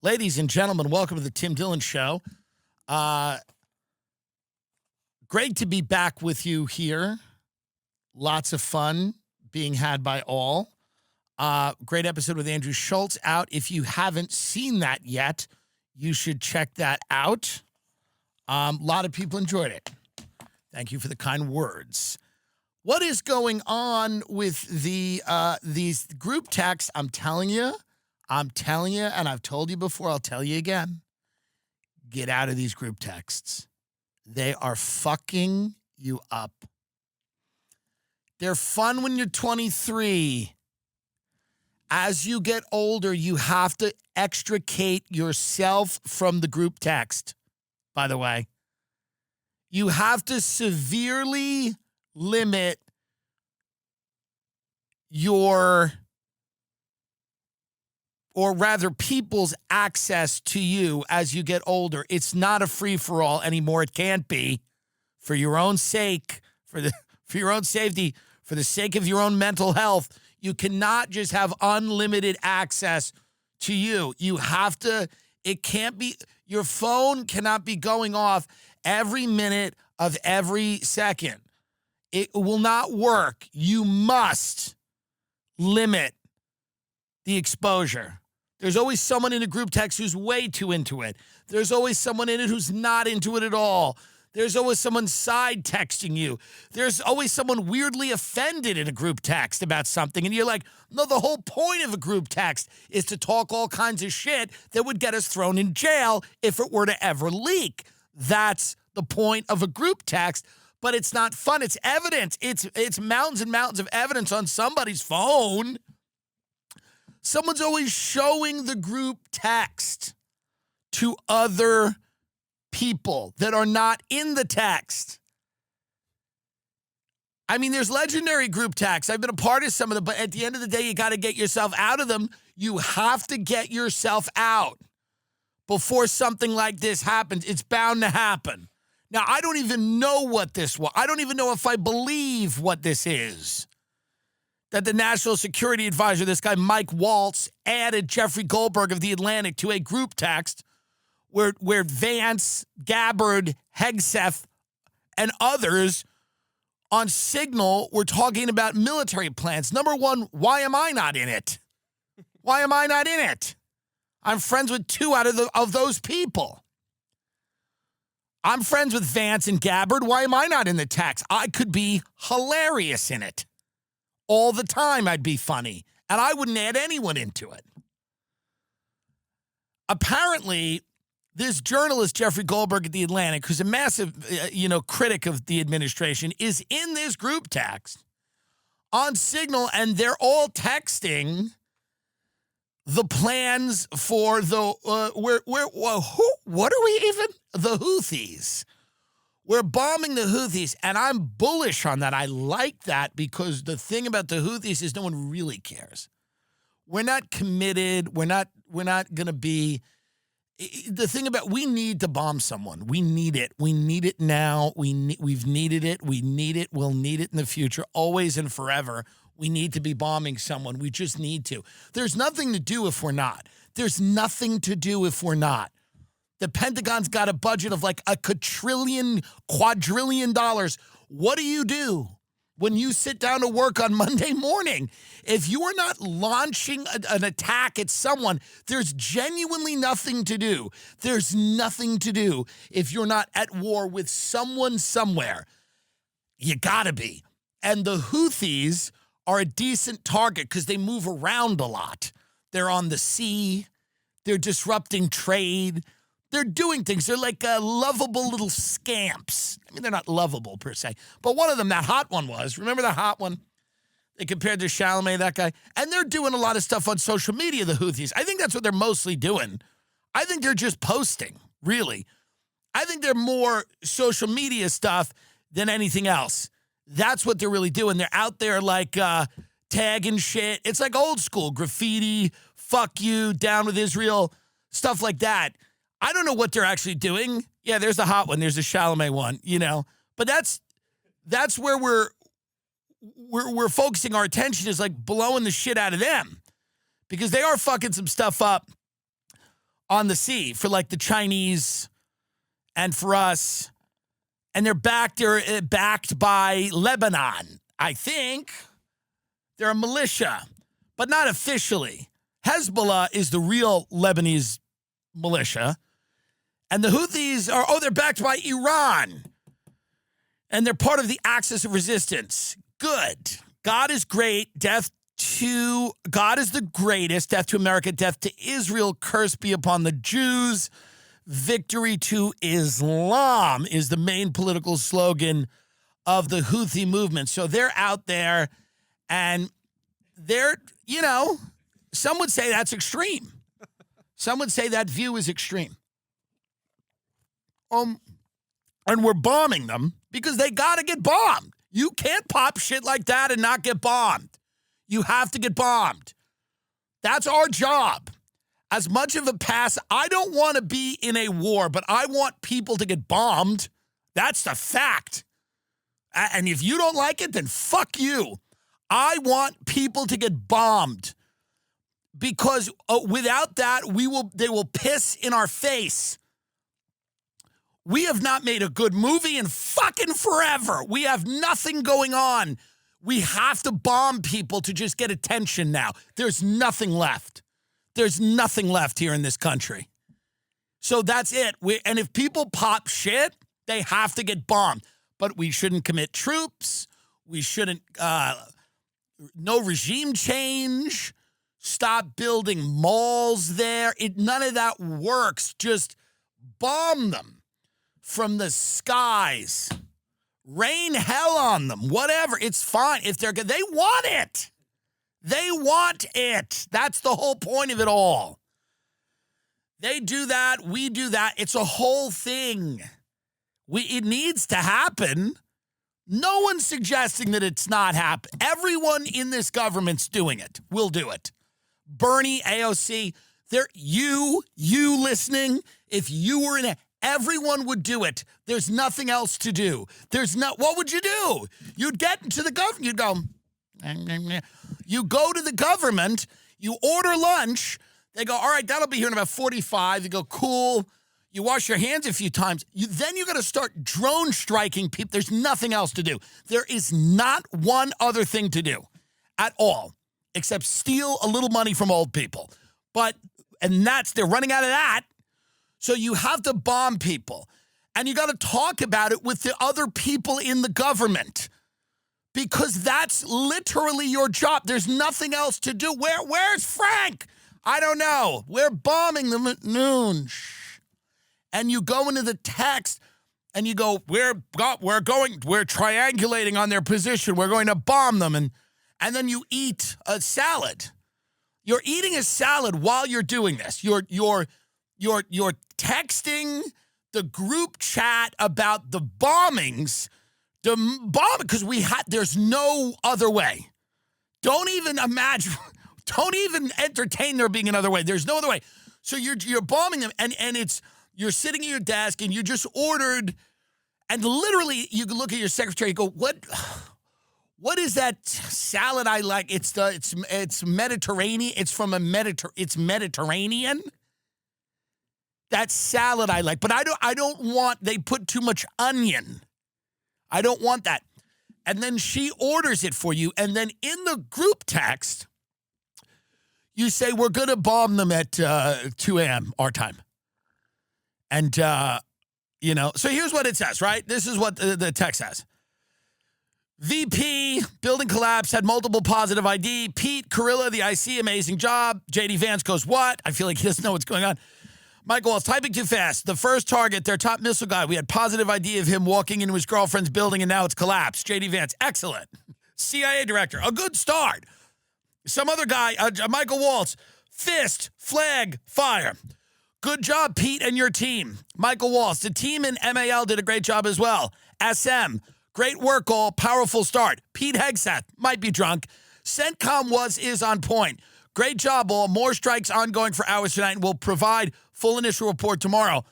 Ladies and gentlemen, welcome to the Tim Dillon Show. Great to be back with you here. Lots of fun being had by all. Great episode with Andrew Schultz out. If you haven't seen that yet, you should check that out. A lot of people enjoyed it. Thank you for the kind words. What is going on with these group texts? I'm telling you, and I've told you before, I'll tell you again. Get out of these group texts. They are fucking you up. They're fun when you're 23. As you get older, you have to extricate yourself from the group text, by the way. You have to severely limit your, or rather people's access to you as you get older. It's not a free-for-all anymore. It can't be. For your own sake, for your own safety, for the sake of your own mental health, you cannot just have unlimited access to you. You have to, it can't be, your phone cannot be going off every minute of every second. It will not work. You must limit the exposure. There's always someone in a group text who's way too into it. There's always someone in it who's not into it at all. There's always someone side texting you. There's always someone weirdly offended in a group text about something. And you're like, no, the whole point of a group text is to talk all kinds of shit that would get us thrown in jail if it were to ever leak. That's the point of a group text, but it's not fun. It's evidence. It's mountains and mountains of evidence on somebody's phone. Someone's always showing the group text to other people that are not in the text. I mean, there's legendary group texts. I've been a part of some of them, but at the end of the day, you got to get yourself out of them. You have to get yourself out before something like this happens. It's bound to happen. Now, I don't even know what this was. I don't even know if I believe what this is. That the National Security Advisor, this guy Mike Waltz, added Jeffrey Goldberg of The Atlantic to a group text where Vance, Gabbard, Hegseth, and others on Signal were talking about military plans. Number one, why am I not in it? Why am I not in it? I'm friends with two out of those people. I'm friends with Vance and Gabbard. Why am I not in the text? I could be hilarious in it. All the time I'd be funny, and I wouldn't add anyone into it. Apparently, this journalist, Jeffrey Goldberg at The Atlantic, who's a massive, critic of the administration, is in this group text on Signal, and they're all texting the plans for the, what are we even? The Houthis. We're bombing the Houthis, and I'm bullish on that. I like that because the thing about the Houthis is no one really cares. We're not committed. We're not going to be. The thing about, we need to bomb someone. We need it. We need it now. We've needed it. We need it. We'll need it in the future, always and forever. We need to be bombing someone. We just need to. There's nothing to do if we're not. There's nothing to do if we're not. The Pentagon's got a budget of like $1 quadrillion. What do you do when you sit down to work on Monday morning? If you are not launching an attack at someone, there's genuinely nothing to do. There's nothing to do if you're not at war with someone somewhere. You gotta be. And the Houthis are a decent target because they move around a lot. They're on the sea. They're disrupting trade. They're doing things. They're like lovable little scamps. I mean, they're not lovable per se. But one of them, that hot one was. Remember the hot one? They compared to Chalamet, that guy. And they're doing a lot of stuff on social media, the Houthis. I think that's what they're mostly doing. I think they're just posting, really. I think they're more social media stuff than anything else. That's what they're really doing. They're out there like tagging shit. It's like old school graffiti, fuck you, down with Israel, stuff like that. I don't know what they're actually doing. Yeah, there's the hot one. There's the Chalamet one, But that's where we're focusing our attention, is like blowing the shit out of them, because they are fucking some stuff up on the sea for like the Chinese and for us. And they're backed by Lebanon, I think. They're a militia, but not officially. Hezbollah is the real Lebanese militia. And the Houthis they're backed by Iran. And they're part of the axis of resistance. Good. God is great. God is the greatest. Death to America, death to Israel. Curse be upon the Jews. Victory to Islam is the main political slogan of the Houthi movement. So they're out there and they're, some would say that's extreme. Some would say that view is extreme. And we're bombing them because they got to get bombed. You can't pop shit like that and not get bombed. You have to get bombed. That's our job. As much of a pass, I don't want to be in a war, but I want people to get bombed. That's the fact. And if you don't like it, then fuck you. I want people to get bombed because without that, they will piss in our face. We have not made a good movie in fucking forever. We have nothing going on. We have to bomb people to just get attention now. There's nothing left. There's nothing left here in this country. So that's it. And if people pop shit, they have to get bombed. But we shouldn't commit troops. We shouldn't, no regime change. Stop building malls there. None of that works. Just bomb them from the skies. Rain hell on them. Whatever. It's fine. If they want it. They want it. That's the whole point of it all. They do that. We do that. It's a whole thing. It needs to happen. No one's suggesting that it's not happening. Everyone in this government's doing it. We'll do it. Bernie, AOC, you listening, if you were in it, everyone would do it. There's nothing else to do. What would you do? You'd get into the government. You'd go, you go to the government, you order lunch. They go, all right, that'll be here in about 45. You go, cool. You wash your hands a few times. Then you're going to start drone striking people. There's nothing else to do. There is not one other thing to do at all, except steal a little money from old people. They're running out of that. So you have to bomb people. And you got to talk about it with the other people in the government. Because that's literally your job. There's nothing else to do. Where's Frank? I don't know. We're bombing them at noon. And you go into the text and you go, we're triangulating on their position. We're going to bomb them. And then you eat a salad. You're eating a salad while you're doing this. You're texting the group chat about the bombings. Because there's no other way. Don't even imagine, don't even entertain there being another way. There's no other way. So you're bombing them, and you're sitting at your desk, and you just ordered, and literally you can look at your secretary and go, what is that salad I like? It's Mediterranean. It's from it's Mediterranean. That salad I like, but I don't want. They put too much onion. I don't want that. And then she orders it for you. And then in the group text, you say, we're going to bomb them at 2 a.m. our time. And, so here's what it says, right? This is what the text says. VP, building collapse, had multiple positive ID. Pete, Carilla, the IC, amazing job. JD Vance goes, what? I feel like he doesn't know what's going on. Michael Walls, typing too fast. The first target, their top missile guy. We had positive ID of him walking into his girlfriend's building, and now it's collapsed. JD Vance, excellent. CIA director, a good start. Some other guy, Michael Waltz, fist, flag, fire. Good job, Pete, and your team. Michael Waltz, the team in MAL did a great job as well. SM, great work, all. Powerful start. Pete Hegseth, might be drunk. CENTCOM is on point. Great job, all. More strikes ongoing for hours tonight, and we'll provide full initial report tomorrow.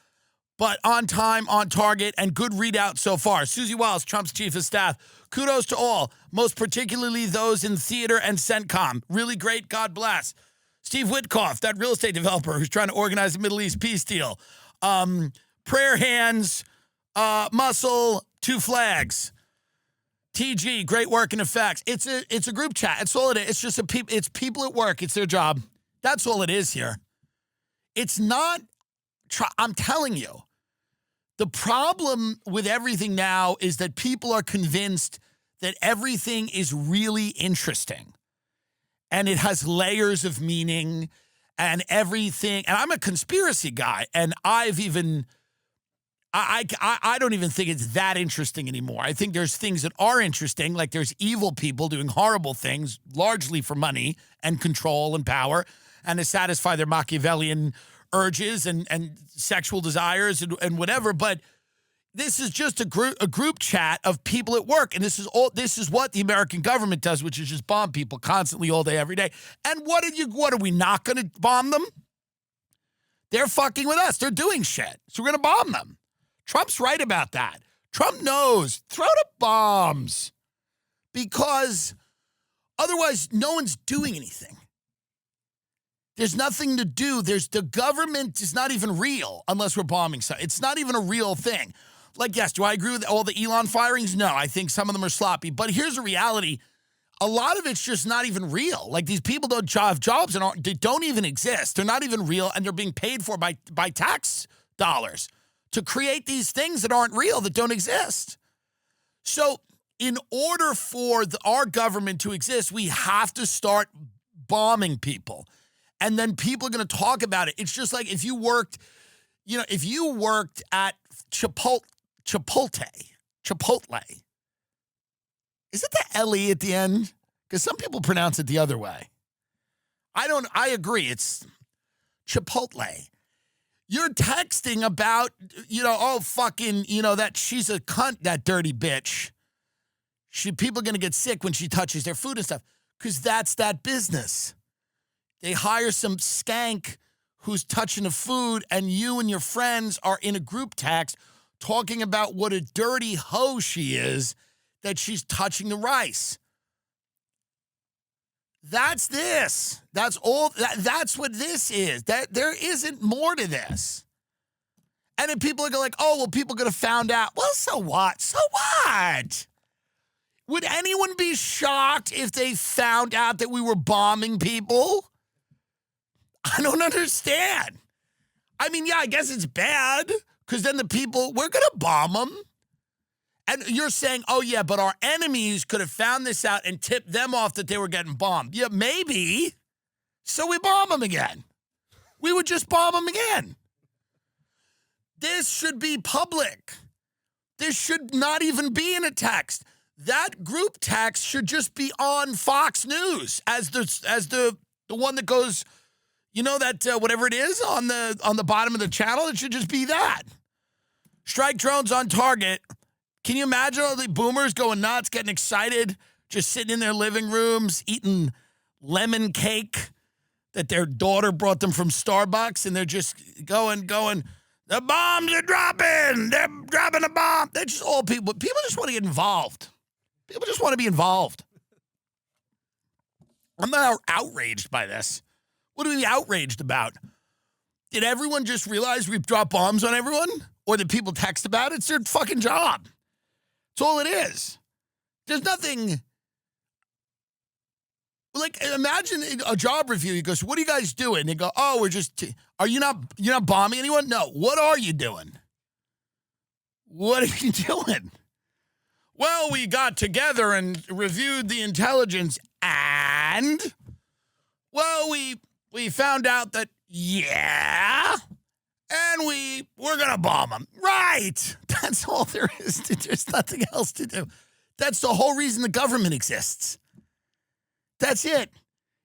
But on time, on target, and good readout so far. Susie Wiles, Trump's chief of staff. Kudos to all, most particularly those in theater and CENTCOM. Really great, God bless. Steve Witkoff, that real estate developer who's trying to organize a Middle East peace deal. Prayer hands, muscle, two flags. TG, great work and effects. It's a group chat. That's all it is. It's just it's people at work. It's their job. That's all it is here. It's not, I'm telling you, the problem with everything now is that people are convinced that everything is really interesting and it has layers of meaning and everything. And I'm a conspiracy guy, and I don't even think it's that interesting anymore. I think there's things that are interesting, like there's evil people doing horrible things, largely for money and control and power, and to satisfy their Machiavellian urges and sexual desires and whatever. But this is just a group chat of people at work, and this is what the American government does, which is just bomb people constantly, all day, every day. And what are we not going to bomb them? They're fucking with us. They're doing shit, so we're going to bomb them. Trump's right about that. Trump knows. Throw the bombs, because otherwise no one's doing anything. There's nothing to do. The government is not even real unless we're bombing stuff. It's not even a real thing. Like, yes, do I agree with all the Elon firings? No, I think some of them are sloppy. But here's the reality. A lot of it's just not even real. Like, these people don't have jobs and they don't even exist. They're not even real, and they're being paid for by tax dollars to create these things that aren't real, that don't exist. So in order for our government to exist, we have to start bombing people. And then people are going to talk about it. It's just like if you worked at Chipotle. Is it the L-E at the end? Because some people pronounce it the other way. I agree. It's Chipotle. You're texting about, that she's a cunt, that dirty bitch. People are going to get sick when she touches their food and stuff, because that's that business. They hire some skank who's touching the food, and you and your friends are in a group text talking about what a dirty hoe she is, that she's touching the rice. That's this. That's all. That's what this is. That there isn't more to this. And then people are going like, oh, well, people could have found out. Well, so what? So what? Would anyone be shocked if they found out that we were bombing people? I don't understand. I mean, yeah, I guess it's bad, because then the people, we're going to bomb them. And you're saying, oh, yeah, but our enemies could have found this out and tipped them off that they were getting bombed. Yeah, maybe. So we bomb them again. We would just bomb them again. This should be public. This should not even be in a text. That group text should just be on Fox News as the one that goes, whatever it is on the bottom of the channel. It should just be that. Strike drones on target. Can you imagine all the boomers going nuts, getting excited, just sitting in their living rooms, eating lemon cake that their daughter brought them from Starbucks, and they're just going, the bombs are dropping. They're dropping a bomb. They're just all people. People just want to get involved. People just want to be involved. I'm not outraged by this. What are we outraged about? Did everyone just realize we've dropped bombs on everyone? Or did people text about it? It's their fucking job. That's all it is. There's nothing. Like, imagine a job review. He goes, what are you guys doing? They go, oh, you're not bombing anyone? No. What are you doing? What are you doing? Well, we got together and reviewed the intelligence, and, well, we found out that, yeah, and we're going to bomb them. Right. That's all there is. There's nothing else to do. That's the whole reason the government exists. That's it.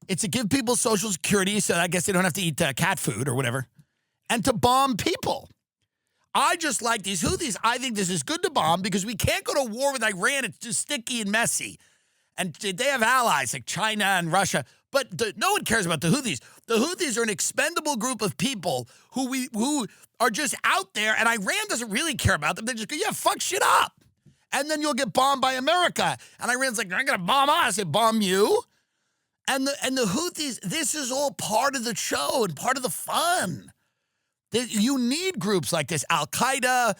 It's to give people Social Security, so I guess they don't have to eat cat food or whatever, and to bomb people. I just like these Houthis. I think this is good to bomb because we can't go to war with Iran. It's just sticky and messy. And they have allies like China and Russia. But no one cares about the Houthis. The Houthis are an expendable group of people who are just out there, and Iran doesn't really care about them. They just go, yeah, fuck shit up. And then you'll get bombed by America. And Iran's like, they're not going to bomb us. They bomb you. And the Houthis, this is all part of the show and part of the fun. You need groups like this, Al Qaeda,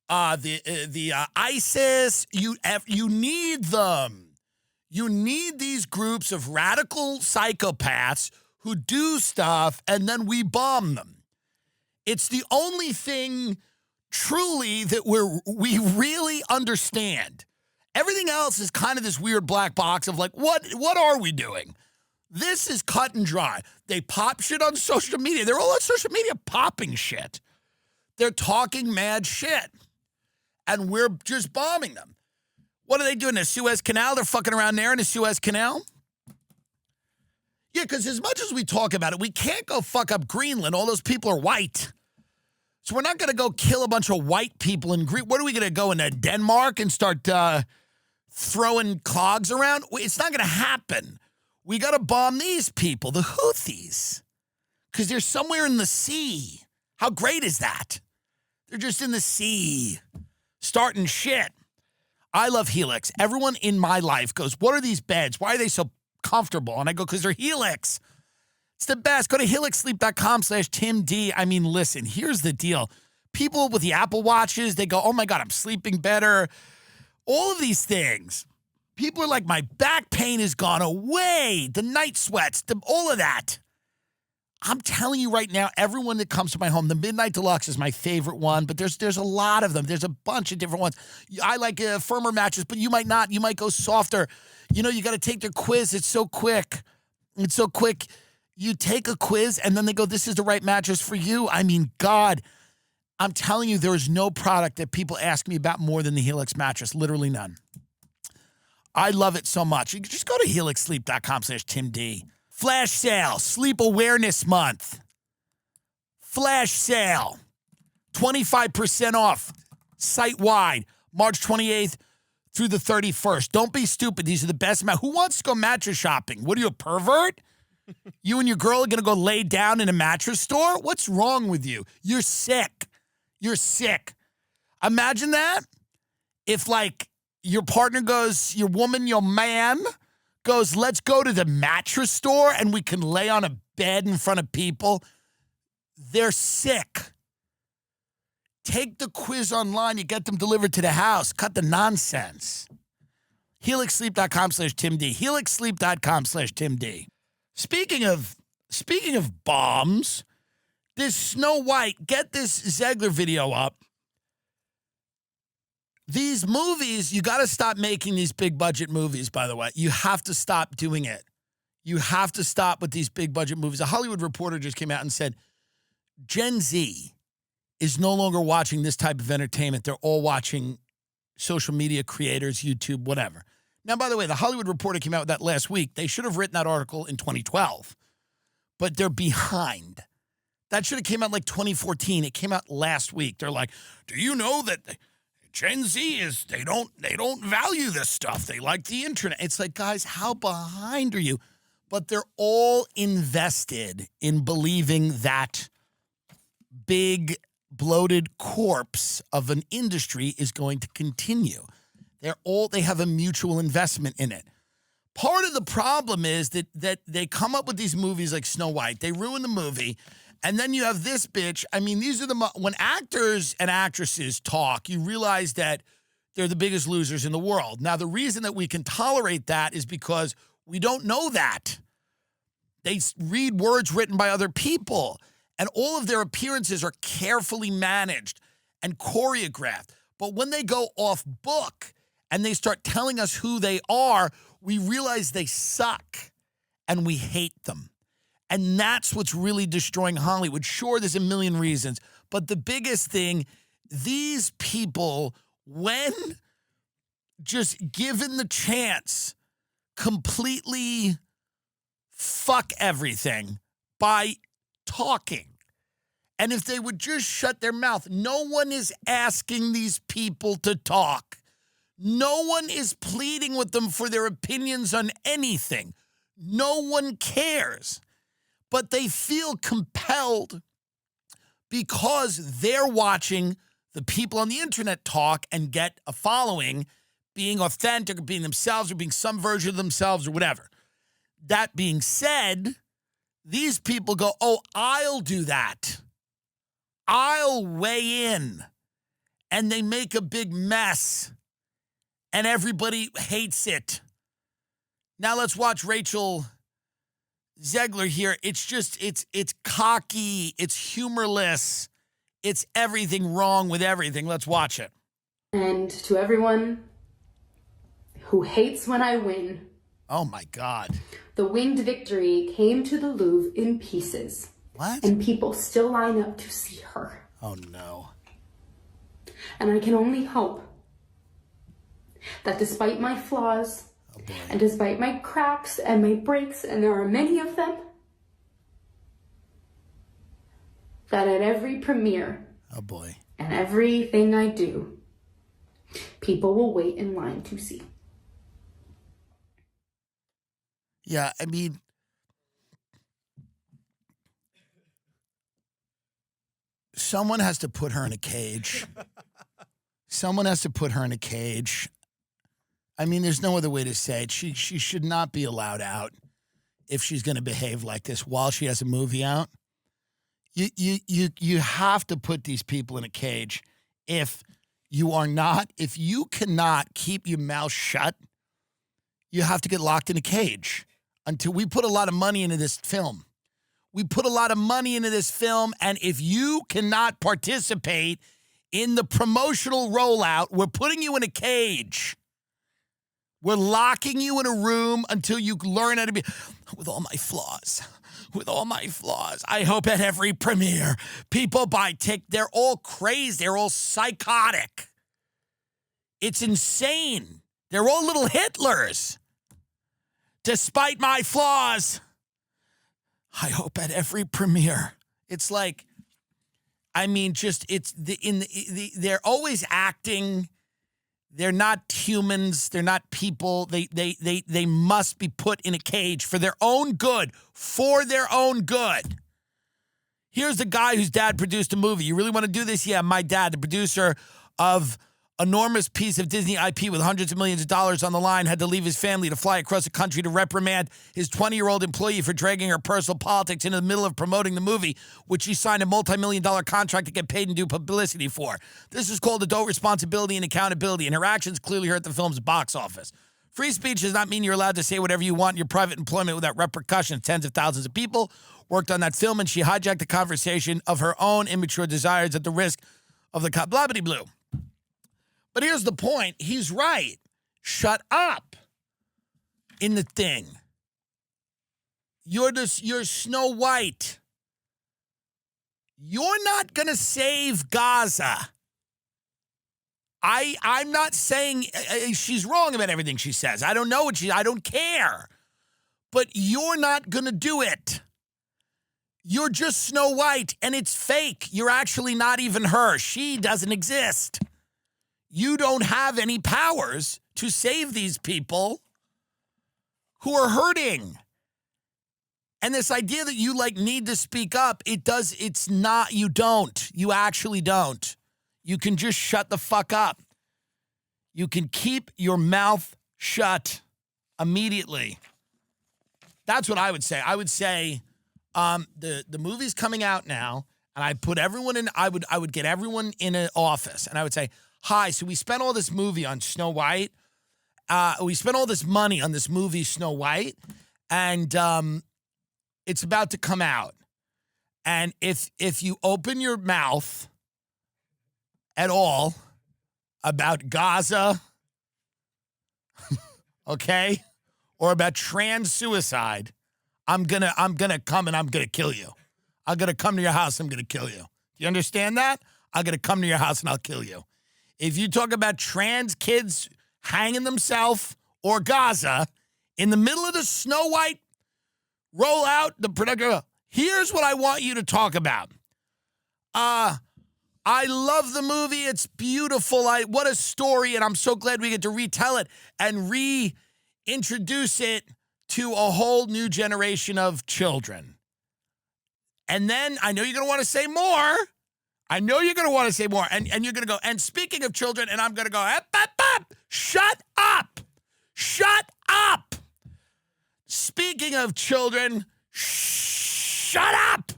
the ISIS. You need them. You need these groups of radical psychopaths who do stuff, and then we bomb them. It's the only thing truly that we really understand. Everything else is kind of this weird black box of like, what are we doing? This is cut and dry. They pop shit on social media. They're all on social media popping shit. They're talking mad shit. And we're just bombing them. What are they doing? The Suez Canal? They're fucking around there in the Suez Canal? Yeah, because as much as we talk about it, we can't go fuck up Greenland. All those people are white. So we're not going to go kill a bunch of white people in Greenland. What are we going to go into Denmark and start throwing clogs around? It's not going to happen. We got to bomb these people, the Houthis, because they're somewhere in the sea. How great is that? They're just in the sea, starting shit. I love Helix. Everyone in my life goes, what are these beds? Why are they so comfortable? And I go, because they're Helix. It's the best. Go to helixsleep.com/TimD. I mean, listen, here's the deal. People with the Apple Watches, they go, oh my God, I'm sleeping better. All of these things. People are like, my back pain has gone away. The night sweats, all of that. I'm telling you right now, everyone that comes to my home, the Midnight Deluxe is my favorite one, but there's a lot of them. There's a bunch of different ones. I like firmer mattress, but you might not. You might go softer. You know, you got to take their quiz. It's so quick. It's so quick. You take a quiz, and then they go, this is the right mattress for you. I mean, God, I'm telling you, there is no product that people ask me about more than the Helix mattress. Literally none. I love it so much. You can just go to helixsleep.com/TimD. Flash sale, Sleep Awareness Month. Flash sale, 25% off, site-wide, March 28th through the 31st. Don't be stupid. These are the best. Who wants to go mattress shopping? What are you, a pervert? You and your girl are going to go lay down in a mattress store? What's wrong with you? You're sick. You're sick. Imagine that if, like, your partner goes, your woman, your man goes, let's go to the mattress store and we can lay on a bed in front of people. They're sick. Take the quiz online. You get them delivered to the house. Cut the nonsense. helixsleep.com/TimD. helixsleep.com/TimD. Speaking of bombs, this Snow White, get this Zegler video up. These movies, you got to stop making these big budget movies, by the way. You have to stop doing it. You have to stop with these big budget movies. A Hollywood Reporter just came out and said, Gen Z is no longer watching this type of entertainment. They're all watching social media creators, YouTube, whatever. Now, by the way, the Hollywood Reporter came out with that last week. They should have written that article in 2012, but they're behind. That should have came out like 2014. It came out last week. They're like, do you know that Gen Z is, they don't value this stuff. They like the internet. It's like, guys, how behind are you? But they're all invested in believing that big bloated corpse of an industry is going to continue. They have a mutual investment in it. Part of the problem is that they come up with these movies like Snow White. They ruin the movie. And then you have this bitch. I mean, these are when actors and actresses talk, you realize that they're the biggest losers in the world. Now, the reason that we can tolerate that is because we don't know that. They read words written by other people, and all of their appearances are carefully managed and choreographed. But when they go off book and they start telling us who they are, we realize they suck and we hate them. And that's what's really destroying Hollywood. Sure, there's a million reasons, but the biggest thing, these people, when just given the chance, completely fuck everything by talking. And if they would just shut their mouth, no one is asking these people to talk. No one is pleading with them for their opinions on anything. No one cares. But they feel compelled because they're watching the people on the internet talk and get a following, being authentic or being themselves or being some version of themselves or whatever. That being said, these people go, oh, I'll do that. I'll weigh in. And they make a big mess. And everybody hates it. Now let's watch Rachel Zegler here. It's just, it's cocky. It's humorless. It's everything wrong with everything. Let's watch it. And to everyone who hates when I win. Oh my God. The winged victory came to the Louvre in pieces. What? And people still line up to see her. Oh no. And I can only hope that despite my flaws, and despite my cracks and my breaks, and there are many of them, that at every premiere, and everything I do, people will wait in line to see. Yeah, I mean, someone has to put her in a cage. Someone has to put her in a cage. I mean, there's no other way to say it. She should not be allowed out if she's going to behave like this while she has a movie out. You have to put these people in a cage. If you cannot keep your mouth shut, you have to get locked in a cage. Until we put a lot of money into this film. We put a lot of money into this film, and if you cannot participate in the promotional rollout, we're putting you in a cage. We're locking you in a room until you learn how to be, with all my flaws. I hope at every premiere, people buy tickets. They're all crazy. They're all psychotic. It's insane. They're all little Hitlers. Despite my flaws, I hope at every premiere. It's like, I mean, just they're always acting. They're not humans. They're not people. They must be put in a cage for their own good. For their own good. Here's the guy whose dad produced a movie. You really want to do this? Yeah, my dad, the producer of enormous piece of Disney IP with hundreds of millions of dollars on the line, had to leave his family to fly across the country to reprimand his 20-year-old employee for dragging her personal politics into the middle of promoting the movie, which she signed a multi-million-dollar contract to get paid and do publicity for. This is called adult responsibility and accountability, and her actions clearly hurt the film's box office. Free speech does not mean you're allowed to say whatever you want in your private employment without repercussions. Tens of thousands of people worked on that film, and she hijacked the conversation of her own immature desires at the risk of the blah-blah-blue. But here's the point. He's right. Shut up in the thing. You're Snow White. You're not going to save Gaza. I'm not saying she's wrong about everything she says. I don't know I don't care. But you're not going to do it. You're just Snow White, and it's fake. You're actually not even her. She doesn't exist. You don't have any powers to save these people who are hurting. And this idea that you need to speak up, it's not, you don't. You actually don't. You can just shut the fuck up. You can keep your mouth shut immediately. That's what I would say. I would say the movie's coming out now, and I put everyone in, I would get everyone in an office, and I would say, hi, so we spent all this movie on Snow White. We spent all this money on this movie, Snow White, and it's about to come out. And if you open your mouth at all about Gaza, okay, or about trans suicide, I'm gonna come and I'm gonna kill you. I'm gonna come to your house. I'm gonna kill you. Do you understand that? I'm gonna come to your house and I'll kill you. If you talk about trans kids hanging themselves or Gaza in the middle of the Snow White rollout, the production, here's what I want you to talk about. I love the movie. It's beautiful. What a story, and I'm so glad we get to retell it and reintroduce it to a whole new generation of children. And then I know you're going to want to say more. And you're going to go, and speaking of children, and I'm going to go, shut up. Shut up. Speaking of children, shut up!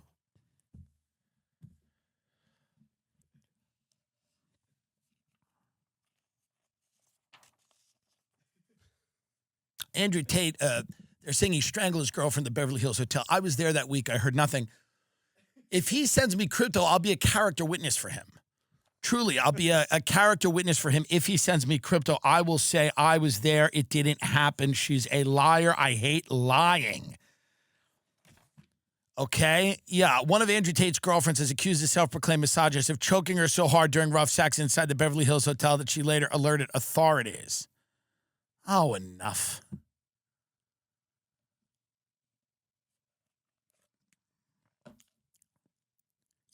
Andrew Tate, they're saying he strangled his girlfriend at the Beverly Hills Hotel. I was there that week. I heard nothing. If he sends me crypto, I'll be a character witness for him. Truly, I'll be a character witness for him. If he sends me crypto, I will say I was there. It didn't happen. She's a liar. I hate lying. Okay? Yeah, one of Andrew Tate's girlfriends has accused the self-proclaimed misogynist of choking her so hard during rough sex inside the Beverly Hills Hotel that she later alerted authorities. Oh, enough.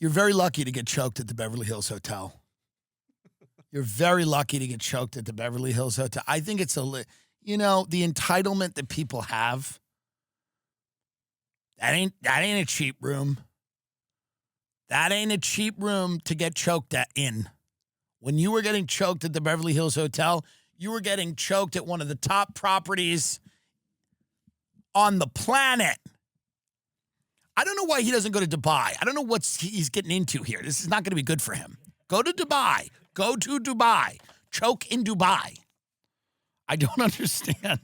You're very lucky to get choked at the Beverly Hills Hotel. You're very lucky to get choked at the Beverly Hills Hotel. I think it's the entitlement that people have. That ain't a cheap room. That ain't a cheap room to get choked in. When you were getting choked at the Beverly Hills Hotel, you were getting choked at one of the top properties on the planet. I don't know why he doesn't go to Dubai. I don't know what he's getting into here. This is not going to be good for him. Go to Dubai. Go to Dubai. Choke in Dubai. I don't understand.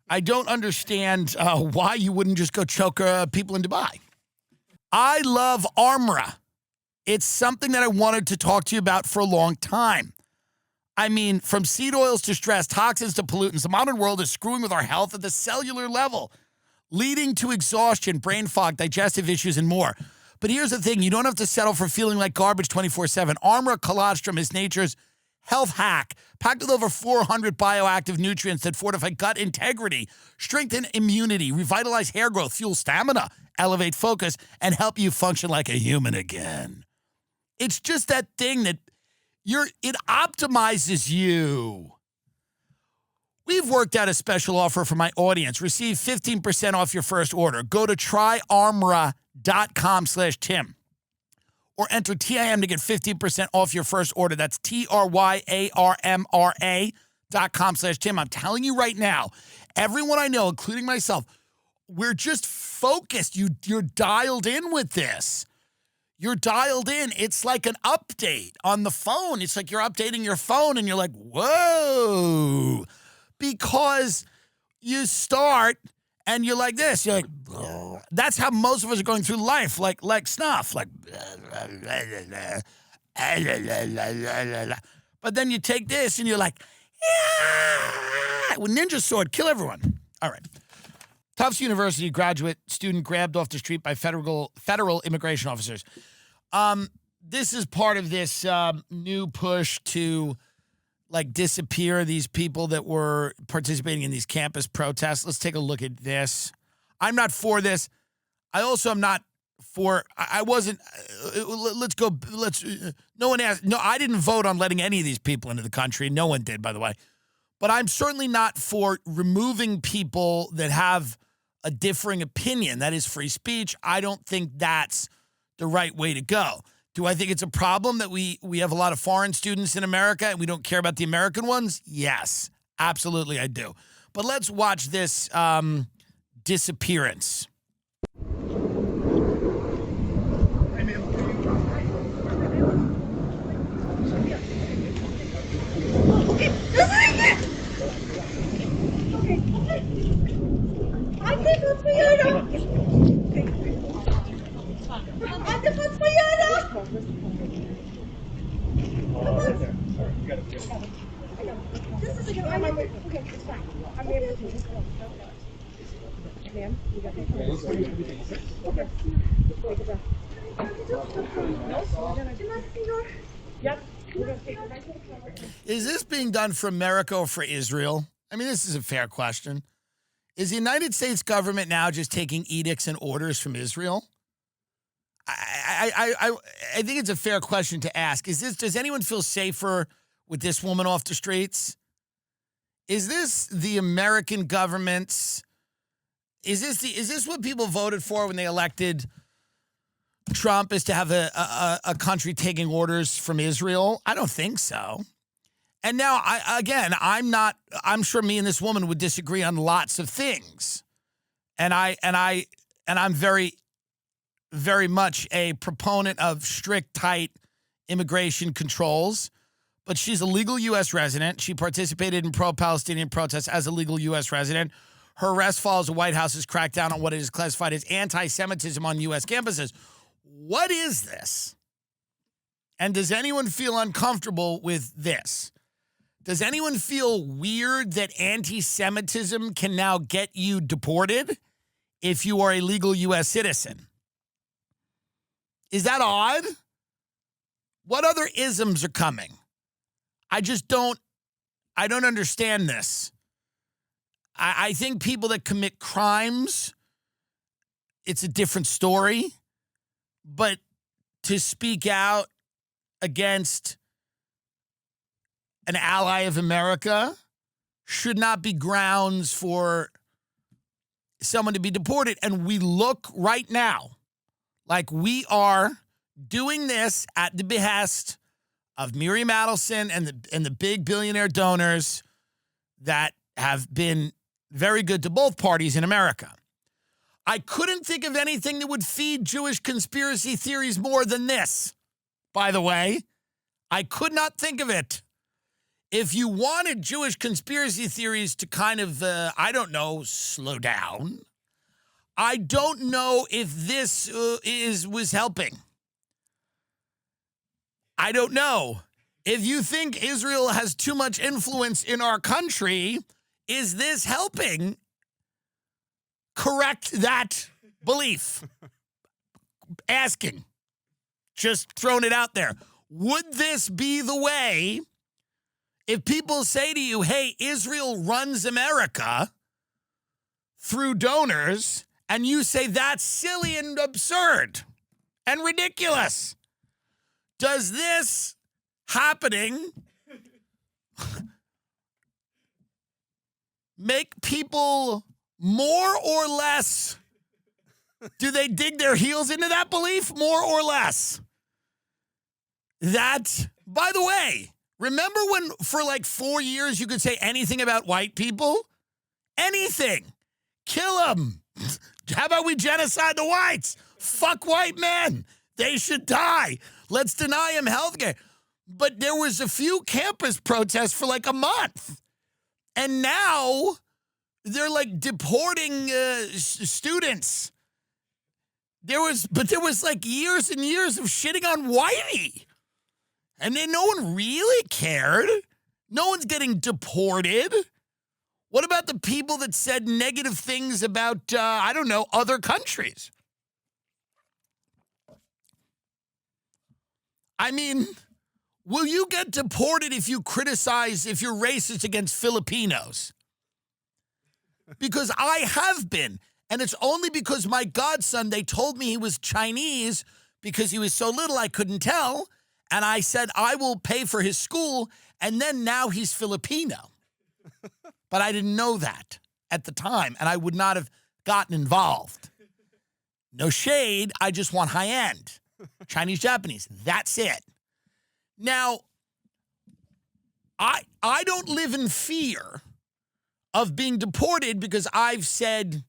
I don't understand why you wouldn't just go choke people in Dubai. I love Armra. It's something that I wanted to talk to you about for a long time. I mean, from seed oils to stress, toxins to pollutants, the modern world is screwing with our health at the cellular level, leading to exhaustion, brain fog, digestive issues, and more. But here's the thing. You don't have to settle for feeling like garbage 24/7. Armra colostrum is nature's health hack, packed with over 400 bioactive nutrients that fortify gut integrity, strengthen immunity, revitalize hair growth, fuel stamina, elevate focus, and help you function like a human again. It's just that thing that it optimizes you. We've worked out a special offer for my audience. Receive 15% off your first order. Go to tryarmra.com/Tim or enter TIM to get 15% off your first order. That's TRYARMRA.com/Tim. I'm telling you right now, everyone I know, including myself, we're just focused. You're dialed in with this. You're dialed in. It's like an update on the phone. It's like you're updating your phone and you're like, whoa. Because you start and you're like this. You're like, oh. That's how most of us are going through life, like snuff, like. But then you take this and you're like, yeah, with Ninja Sword, kill everyone. All right. Tufts University graduate student grabbed off the street by federal immigration officers. This is part of this new push to disappear these people that were participating in these campus protests. Let's take a look at this. I'm not for this. I also am not for, I wasn't, no one asked, no, I didn't vote on letting any of these people into the country. No one did, by the way. But I'm certainly not for removing people that have a differing opinion. That is free speech. I don't think that's the right way to go. Do I think it's a problem that we have a lot of foreign students in America and we don't care about the American ones? Yes, absolutely I do. But let's watch this disappearance. Is this being done for America or for Israel? I mean, this is a fair question. Is the United States government now just taking edicts and orders from Israel? I think it's a fair question to ask. Does anyone feel safer with this woman off the streets? Is this the American government's? Is this what people voted for when they elected Trump, is to have a country taking orders from Israel? I don't think so. And now, I'm sure me and this woman would disagree on lots of things. And I'm very, very much a proponent of strict, tight immigration controls. But she's a legal U.S. resident. She participated in pro-Palestinian protests as a legal U.S. resident. Her arrest follows the White House's crackdown on what is classified as anti-Semitism on U.S. campuses. What is this? And does anyone feel uncomfortable with this? Does anyone feel weird that anti-Semitism can now get you deported if you are a legal U.S. citizen? Is that odd? What other isms are coming? I don't understand this. I think people that commit crimes, it's a different story. But to speak out against an ally of America should not be grounds for someone to be deported. And we look right now like we are doing this at the behest of Miriam Adelson and the big billionaire donors that have been very good to both parties in America. I couldn't think of anything that would feed Jewish conspiracy theories more than this, by the way. I could not think of it. If you wanted Jewish conspiracy theories to kind of, slow down, I don't know if this was helping. I don't know. If you think Israel has too much influence in our country, is this helping correct that belief? Asking. Just throwing it out there. Would this be the way if people say to you, hey, Israel runs America through donors, and you say that's silly and absurd and ridiculous? Does this happening make people more or less? Do they dig their heels into that belief more or less? That, by the way, remember when for like 4 years you could say anything about white people? Anything. Kill them. How about we genocide the whites? Fuck white men. They should die. Let's deny them health care. But there was a few campus protests for like a month. And now they're like deporting students. There was like years and years of shitting on whitey. And then no one really cared. No one's getting deported. What about the people that said negative things about, other countries? I mean, will you get deported if you're racist against Filipinos? Because I have been. And it's only because my godson, they told me he was Chinese because he was so little I couldn't tell. And I said, I will pay for his school. And then now he's Filipino. But I didn't know that at the time. And I would not have gotten involved. No shade. I just want high end. Chinese, Japanese. That's it. Now, I don't live in fear of being deported because I've said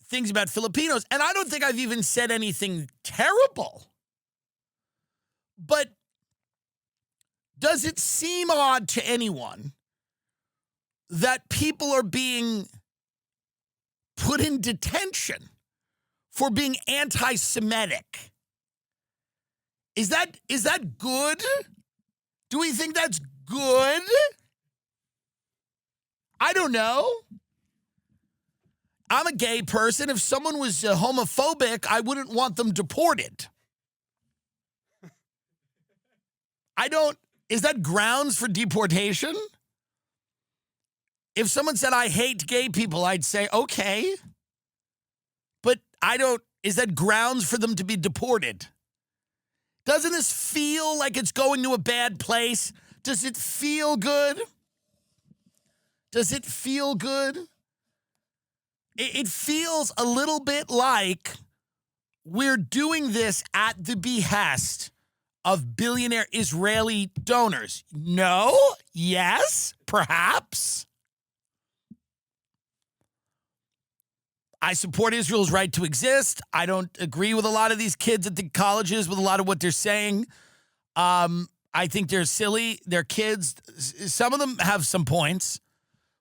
things about Filipinos. And I don't think I've even said anything terrible. But does it seem odd to anyone that people are being put in detention for being anti-Semitic? Is that good? Do we think that's good? I don't know. I'm a gay person. If someone was homophobic, I wouldn't want them deported. Is that grounds for deportation? If someone said, I hate gay people, I'd say, okay. But is that grounds for them to be deported? Doesn't this feel like it's going to a bad place? Does it feel good? Does it feel good? It feels a little bit like we're doing this at the behest of billionaire Israeli donors? No? Yes? Perhaps? I support Israel's right to exist. I don't agree with a lot of these kids at the colleges with a lot of what they're saying. I think they're silly. They're kids. Some of them have some points,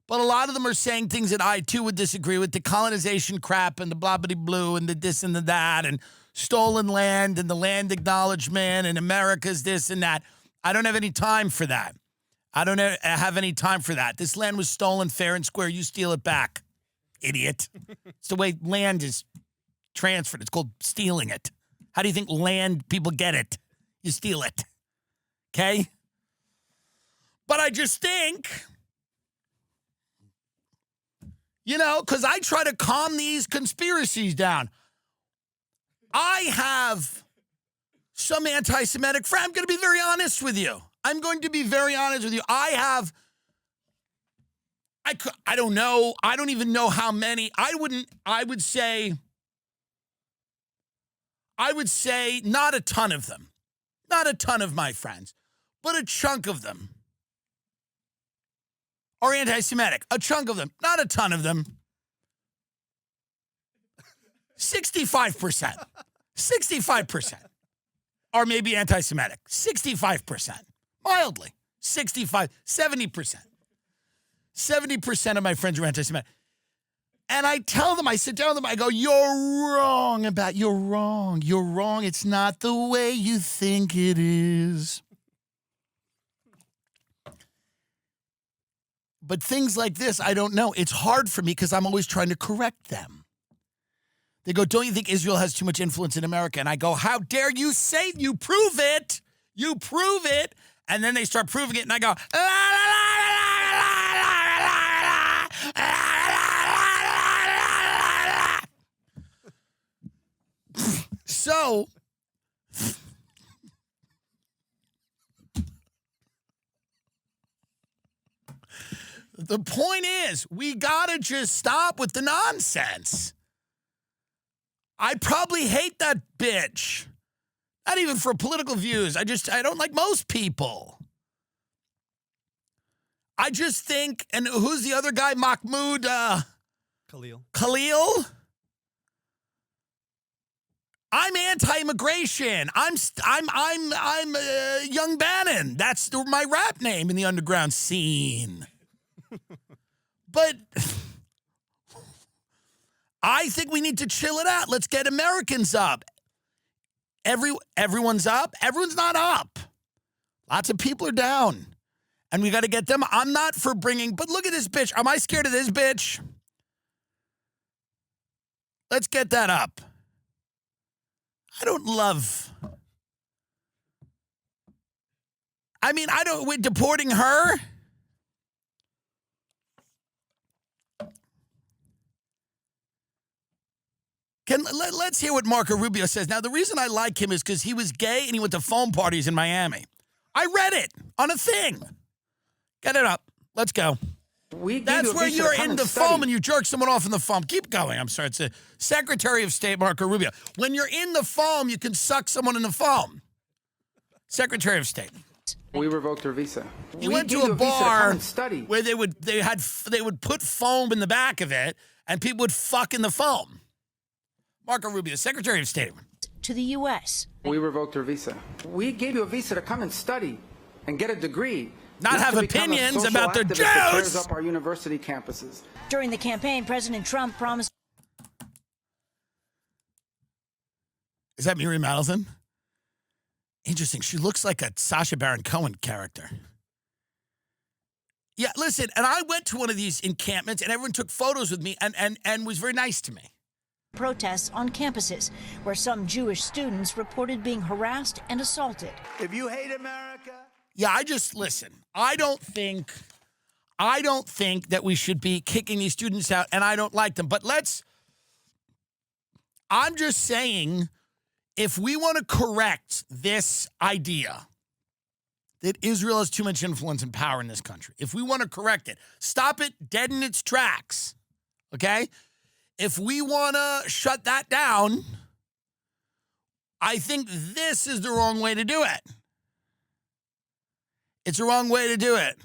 but a lot of them are saying things that I, too, would disagree with. The colonization crap and the blah-blah-blue and the this and the that and stolen land and the land acknowledgement and America's this and that. I don't have any time for that. I don't have any time for that. This land was stolen fair and square. You steal it back, idiot. It's the way land is transferred. It's called stealing it. How do you think land people get it? You steal it. Okay? But I just think, because I try to calm these conspiracies down. I have some anti-Semitic friends. I'm going to be very honest with you. I don't know. I don't even know how many. I would say not a ton of them. Not a ton of my friends, but a chunk of them are anti-Semitic. A chunk of them, not a ton of them. 65%. 65% are maybe anti-Semitic. 65%. Mildly. 65, 70%. 70% of my friends are anti-Semitic. And I tell them, I sit down with them, I go, you're wrong. You're wrong. It's not the way you think it is. But things like this, I don't know. It's hard for me because I'm always trying to correct them. They go, don't you think Israel has too much influence in America? And I go, how dare you say, you prove it. You prove it. And then they start proving it, and I go, la, la, la, la, la, la, la, So, the point is, we gotta just stop with the nonsense. I probably hate that bitch. Not even for political views. I don't like most people. I just think, and who's the other guy? Mahmoud Khalil? I'm anti-immigration. I'm Young Bannon. That's my rap name in the underground scene. But I think we need to chill it out. Let's get Americans up. Everyone's up. Everyone's not up. Lots of people are down. And we got to get them. I'm not for bringing, but look at this bitch. Am I scared of this bitch? Let's get that up. I don't love. We're deporting her. Let's hear what Marco Rubio says. Now, the reason I like him is because he was gay and he went to foam parties in Miami. I read it on a thing. Get it up. Let's go. That's where you're in the foam and you jerk someone off in the foam. Keep going. I'm sorry. It's the Secretary of State, Marco Rubio. When you're in the foam, you can suck someone in the foam. Secretary of State. We revoked her visa. He went to a bar where they would put foam in the back of it and people would fuck in the foam. Marco Rubio, Secretary of State. To the U.S. We revoked her visa. We gave you a visa to come and study and get a degree. Not have opinions about the Jews. That tears up our university campuses. During the campaign, President Trump promised. Is that Miriam Allison? Interesting. She looks like a Sacha Baron Cohen character. Yeah, listen, and I went to one of these encampments, and everyone took photos with me and was very nice to me. Protests on campuses, where some Jewish students reported being harassed and assaulted. If you hate America... Yeah, listen, I don't think that we should be kicking these students out, and I don't like them. But I'm just saying, if we want to correct this idea that Israel has too much influence and power in this country, if we want to correct it, stop it dead in its tracks, okay? If we want to shut that down, I think this is the wrong way to do it. It's the wrong way to do it.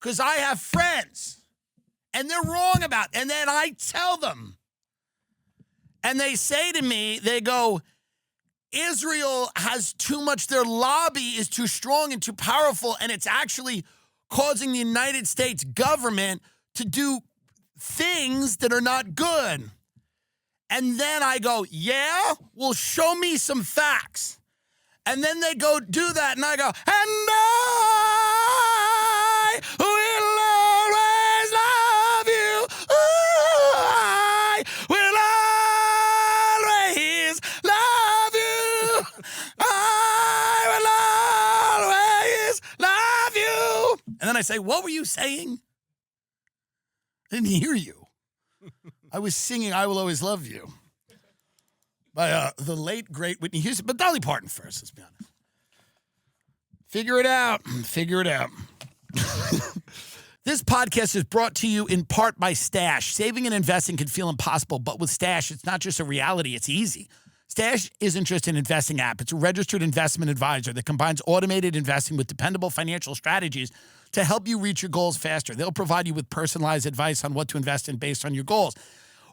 Because I have friends, and they're wrong about it. And then I tell them. And they say to me, they go, Israel has too much, their lobby is too strong and too powerful, and it's actually causing the United States government to do things that are not good. And then I go, yeah? Well, show me some facts. And then they go do that, and I go, and I will always love you. Ooh, I will always love you. I will always love you. And then I say, what were you saying? I didn't hear you. I was singing I Will Always Love You by the late, great Whitney Houston. But Dolly Parton first, let's be honest. Figure it out. Figure it out. This podcast is brought to you in part by Stash. Saving and investing can feel impossible, but with Stash, it's not just a reality, it's easy. Stash isn't just an investing app. It's a registered investment advisor that combines automated investing with dependable financial strategies to help you reach your goals faster. They'll provide you with personalized advice on what to invest in based on your goals.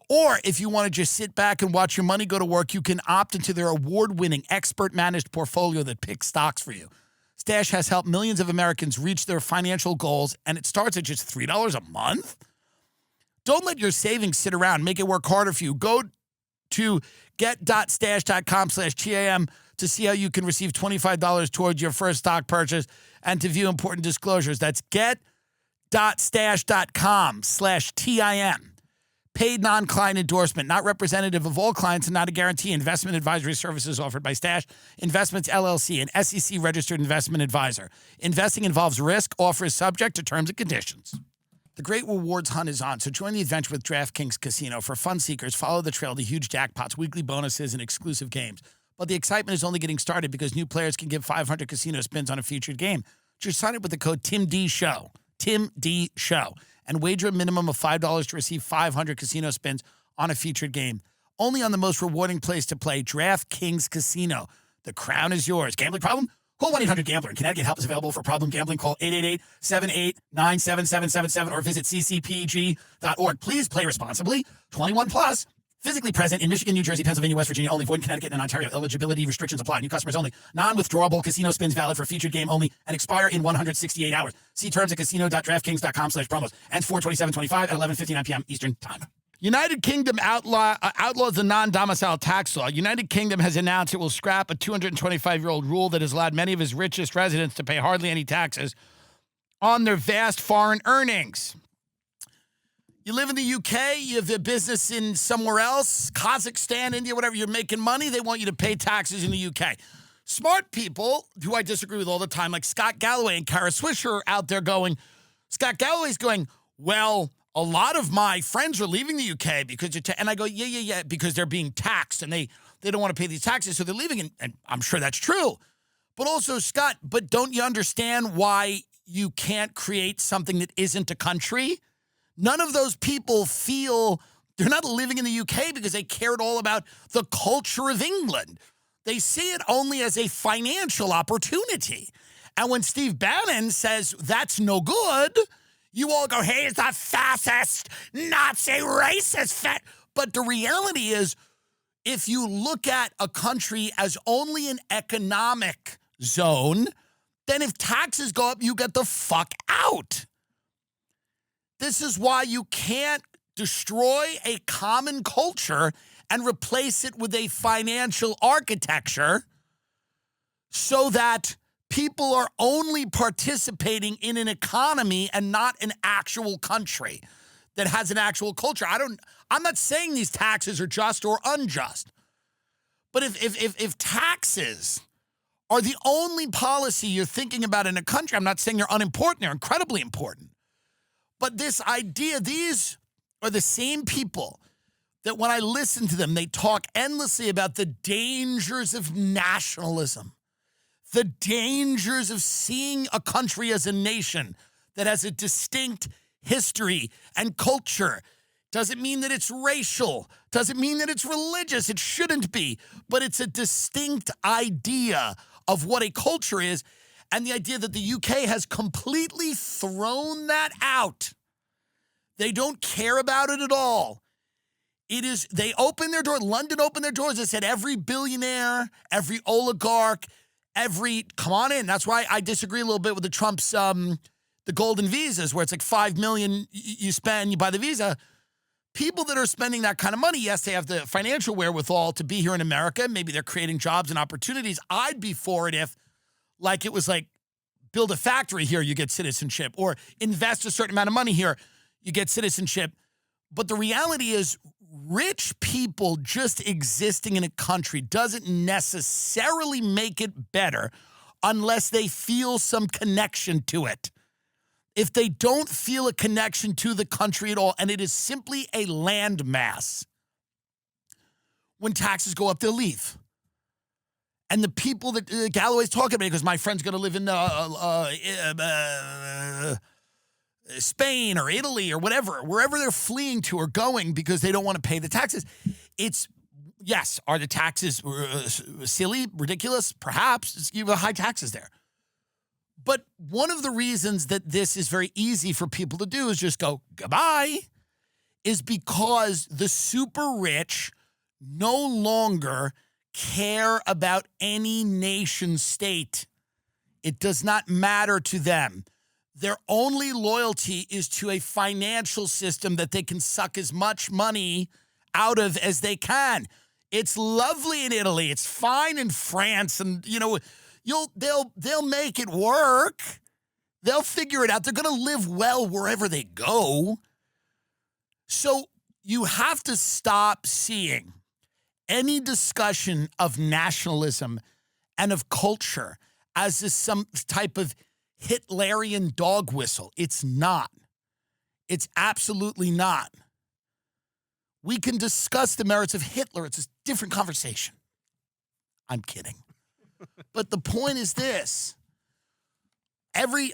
Or if you want to just sit back and watch your money go to work, you can opt into their award-winning expert-managed portfolio that picks stocks for you. Stash has helped millions of Americans reach their financial goals, and it starts at just $3 a month. Don't let your savings sit around. Make it work harder for you. Go to get.stash.com/TAM to see how you can receive $25 towards your first stock purchase and to view important disclosures. That's get.stash.com/TIM. Paid non-client endorsement, not representative of all clients and not a guarantee. Investment advisory services offered by Stash Investments, LLC, an SEC-registered investment advisor. Investing involves risk. Offer is subject to terms and conditions. The great rewards hunt is on, so join the adventure with DraftKings Casino. For fun seekers, follow the trail to huge jackpots, weekly bonuses, and exclusive games. But the excitement is only getting started because new players can give 500 casino spins on a featured game. Just sign up with the code TIMDSHOW, TIMDSHOW, and wager a minimum of $5 to receive 500 casino spins on a featured game. Only on the most rewarding place to play, DraftKings Casino. The crown is yours. Gambling problem? Call 1-800-GAMBLER. In Connecticut, help is available for problem gambling. Call 888-789-7777 or visit ccpg.org. Please play responsibly. 21 plus. Physically present in Michigan, New Jersey, Pennsylvania, West Virginia only. Void in Connecticut and Ontario. Eligibility restrictions apply. New customers only. Non-withdrawable casino spins valid for featured game only and expire in 168 hours. See terms at casino.draftkings.com/promos. Ends 4/27/25 at 11:59 p.m. Eastern Time. United Kingdom outlaws the non-domicile tax law. United Kingdom has announced it will scrap a 225-year-old rule that has allowed many of its richest residents to pay hardly any taxes on their vast foreign earnings. You live in the UK, you have a business in somewhere else, Kazakhstan, India, whatever, you're making money, they want you to pay taxes in the UK. Smart people, who I disagree with all the time, like Scott Galloway and Kara Swisher are out there going, Scott Galloway's going, well, a lot of my friends are leaving the UK because and I go, yeah, because they're being taxed and they don't want to pay these taxes, so they're leaving, and I'm sure that's true. But also, Scott, but don't you understand why you can't create something that isn't a country? None of those people feel they're not living in the UK because they care at all about the culture of England. They see it only as a financial opportunity. And when Steve Bannon says that's no good, you all go, hey, it's a fascist, Nazi, racist, But the reality is, if you look at a country as only an economic zone, then if taxes go up, you get the fuck out. This is why you can't destroy a common culture and replace it with a financial architecture so that people are only participating in an economy and not an actual country that has an actual culture. I'm not saying these taxes are just or unjust. But if taxes are the only policy you're thinking about in a country, I'm not saying they're unimportant, they're incredibly important. But this idea, these are the same people that when I listen to them, they talk endlessly about the dangers of nationalism, the dangers of seeing a country as a nation that has a distinct history and culture. Doesn't mean that it's racial. Doesn't mean that it's religious. It shouldn't be. But it's a distinct idea of what a culture is, and the idea that the UK has completely thrown that out. They don't care about it at all. It is, they open their door. London opened their doors. They said every billionaire, every oligarch, come on in. That's why I disagree a little bit with the Trump's, the golden visas, where it's like $5 million you spend, you buy the visa. People that are spending that kind of money, yes, they have the financial wherewithal to be here in America. Maybe they're creating jobs and opportunities. I'd be for it if, like, it was like, build a factory here, you get citizenship, or invest a certain amount of money here, you get citizenship. But the reality is, rich people just existing in a country doesn't necessarily make it better unless they feel some connection to it. If they don't feel a connection to the country at all, and it is simply a landmass, when taxes go up, they'll leave. And the people that Galloway's talking about, because my friend's going to live in Spain or Italy or whatever, wherever they're fleeing to or going because they don't want to pay the taxes. It's, yes, are the taxes silly, ridiculous? Perhaps. You have high taxes there. But one of the reasons that this is very easy for people to do is just go, goodbye, is because the super rich no longer care about any nation state. It does not matter to them. Their only loyalty is to a financial system that they can suck as much money out of as they can. It's lovely in Italy. It's fine in France. And, you know, they'll make it work. They'll figure it out. They're going to live well wherever they go. So you have to stop seeing any discussion of nationalism and of culture as this some type of Hitlerian dog whistle. It's not. It's absolutely not. We can discuss the merits of Hitler. It's a different conversation. I'm kidding. But the point is this.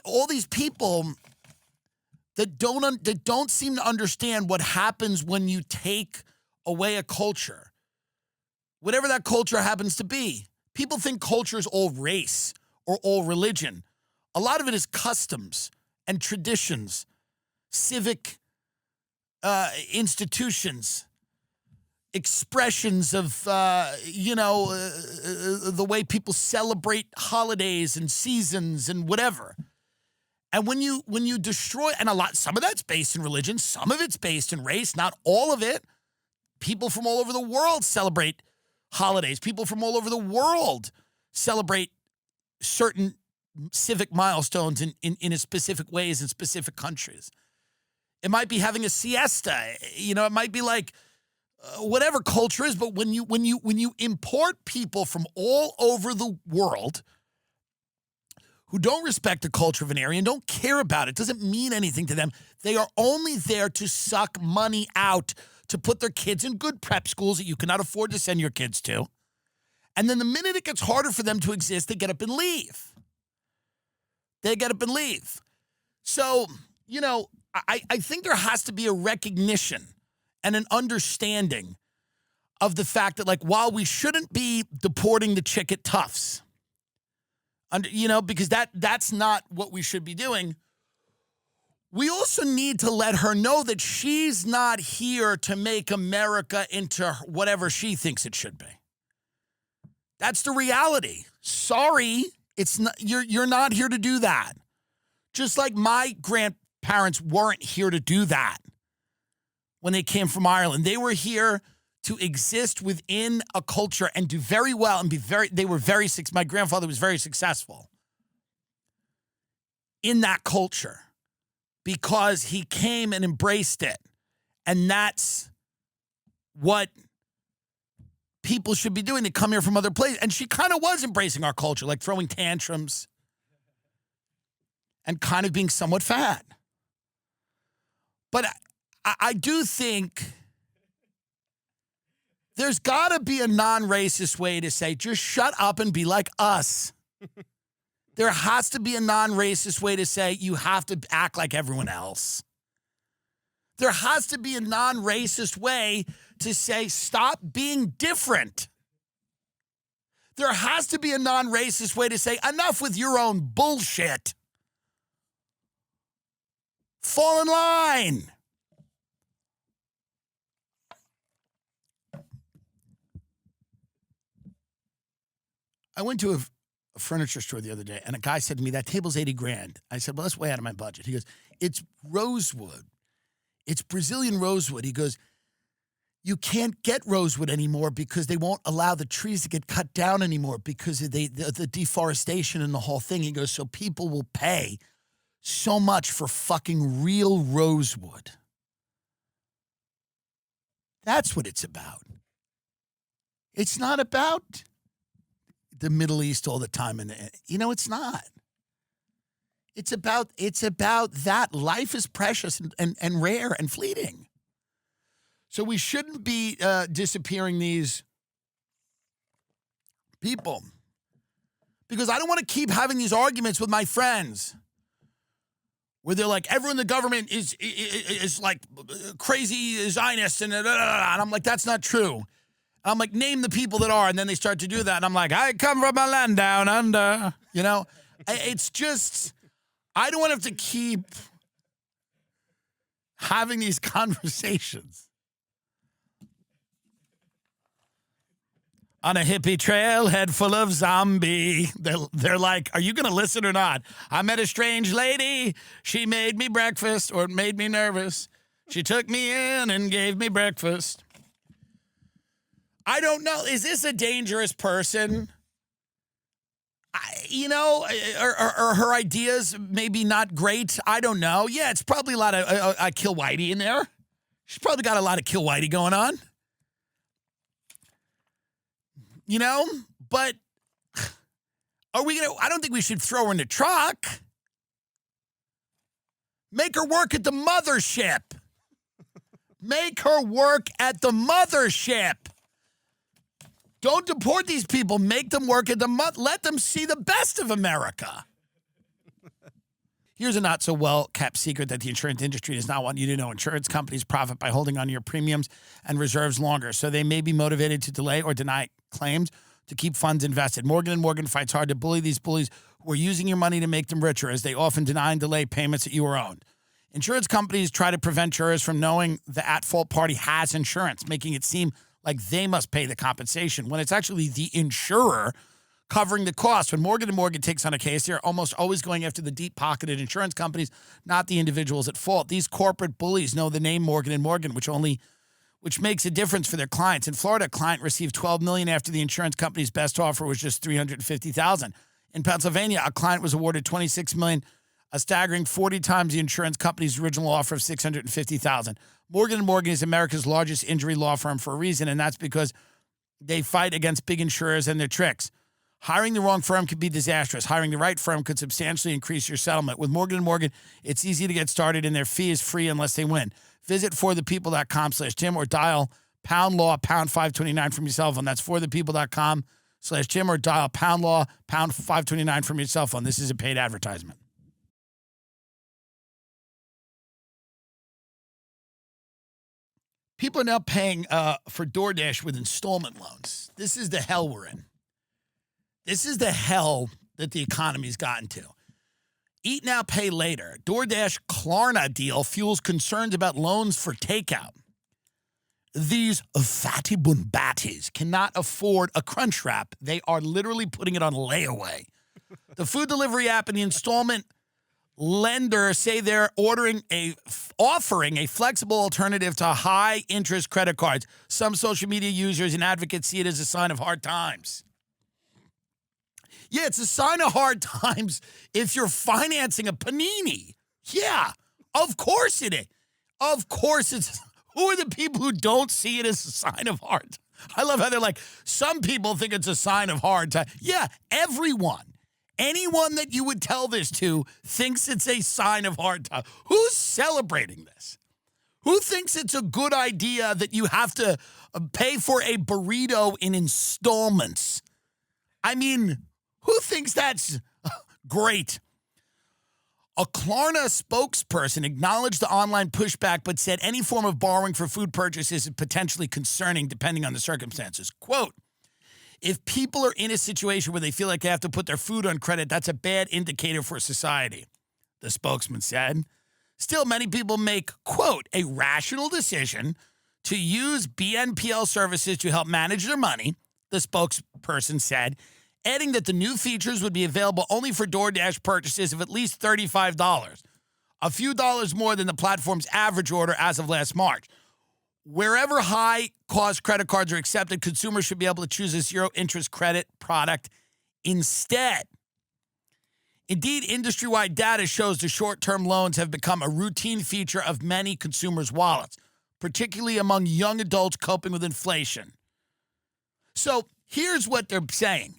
All these people that don't seem to understand what happens when you take away a culture, whatever that culture happens to be. People think culture is all race or all religion. A lot of it is customs and traditions, civic institutions, expressions of, the way people celebrate holidays and seasons and whatever. And when you destroy, and some of that's based in religion, some of it's based in race, not all of it. People from all over the world celebrate holidays. People from all over the world celebrate certain civic milestones in a specific ways in specific countries. It might be having a siesta. It might be like whatever culture is. But when you import people from all over the world who don't respect the culture of an area and don't care about it, doesn't mean anything to them. They are only there to suck money out, to put their kids in good prep schools that you cannot afford to send your kids to. And then the minute it gets harder for them to exist, they get up and leave. So, I think there has to be a recognition and an understanding of the fact that, like, while we shouldn't be deporting the chick at Tufts, because that's not what we should be doing, we also need to let her know that she's not here to make America into whatever she thinks it should be. That's the reality. Sorry, it's not, you're not here to do that. Just like my grandparents weren't here to do that when they came from Ireland. They were here to exist within a culture and do very well and my grandfather was very successful in that culture because he came and embraced it. And that's what people should be doing. They come here from other places. And she kind of was embracing our culture, like throwing tantrums and kind of being somewhat fat. But I do think there's got to be a non-racist way to say, just shut up and be like us. There has to be a non-racist way to say you have to act like everyone else. There has to be a non-racist way to say, stop being different. There has to be a non-racist way to say, enough with your own bullshit. Fall in line. I went to a furniture store the other day, and a guy said to me, that table's $80,000. I said, well, that's way out of my budget. He goes, it's rosewood. It's Brazilian rosewood. He goes, you can't get rosewood anymore because they won't allow the trees to get cut down anymore because of the deforestation and the whole thing. He goes, so people will pay so much for fucking real rosewood. That's what it's about. It's not about the Middle East all the time. And it's not. It's about that life is precious and rare and fleeting. So we shouldn't be disappearing these people because I don't want to keep having these arguments with my friends where they're like, everyone in the government is like crazy Zionists and I'm like, that's not true. I'm like, name the people that are, and then they start to do that, and I'm like, I come from a land down under, It's just, I don't want to have to keep having these conversations. On a hippie trail, head full of zombie. They're like, are you going to listen or not? I met a strange lady. She made me breakfast, or made me nervous. She took me in and gave me breakfast. I don't know. Is this a dangerous person? Or her ideas maybe not great. I don't know. Yeah, it's probably a lot of Kill Whitey in there. She's probably got a lot of Kill Whitey going on. But are we I don't think we should throw her in the truck. Make her work at the mothership. Make her work at the mothership. Don't deport these people. Make them work at let them see the best of America. Here's a not so well kept secret that the insurance industry does not want you to know. Insurance companies profit by holding on to your premiums and reserves longer, so they may be motivated to delay or deny claims to keep funds invested. Morgan & Morgan fights hard to bully these bullies who are using your money to make them richer, as they often deny and delay payments that you are owed. Insurance companies try to prevent insurers from knowing the at-fault party has insurance, making it seem like they must pay the compensation when it's actually the insurer covering the cost. When Morgan & Morgan takes on a case, they're almost always going after the deep-pocketed insurance companies, not the individuals at fault. These corporate bullies know the name Morgan & Morgan, which makes a difference for their clients. In Florida, a client received $12 million after the insurance company's best offer was just $350,000. In Pennsylvania, a client was awarded $26 million, a staggering 40 times the insurance company's original offer of $650,000. Morgan & Morgan is America's largest injury law firm for a reason, and that's because they fight against big insurers and their tricks. Hiring the wrong firm could be disastrous. Hiring the right firm could substantially increase your settlement. With Morgan & Morgan, it's easy to get started, and their fee is free unless they win. Visit forthepeople.com/Tim or dial #law #529 from your cell phone. That's forthepeople.com/Tim or dial #law #529 from your cell phone. This is a paid advertisement. People are now paying for DoorDash with installment loans. This is the hell we're in. This is the hell that the economy's gotten to. Eat now, pay later. DoorDash Klarna deal fuels concerns about loans for takeout. These fatty bumbatis cannot afford a Crunchwrap. They are literally putting it on layaway. The food delivery app and the installment lender say they're offering a flexible alternative to high-interest credit cards. Some social media users and advocates see it as a sign of hard times. Yeah, it's a sign of hard times if you're financing a panini. Yeah, of course it is. Of course it's. Who are the people who don't see it as a sign of hard? I love how they're like, some people think it's a sign of hard time. Yeah, everyone. Anyone that you would tell this to thinks it's a sign of hard time. Who's celebrating this? Who thinks it's a good idea that you have to pay for a burrito in installments? I mean, who thinks that's great? A Klarna spokesperson acknowledged the online pushback, but said any form of borrowing for food purchases is potentially concerning depending on the circumstances. Quote, if people are in a situation where they feel like they have to put their food on credit, that's a bad indicator for society, the spokesman said. Still, many people make, quote, a rational decision to use BNPL services to help manage their money, the spokesperson said, adding that the new features would be available only for DoorDash purchases of at least $35, a few dollars more than the platform's average order as of last March. Wherever high-cost credit cards are accepted, consumers should be able to choose a zero-interest credit product instead. Indeed, industry-wide data shows the short-term loans have become a routine feature of many consumers' wallets, particularly among young adults coping with inflation. So here's what they're saying.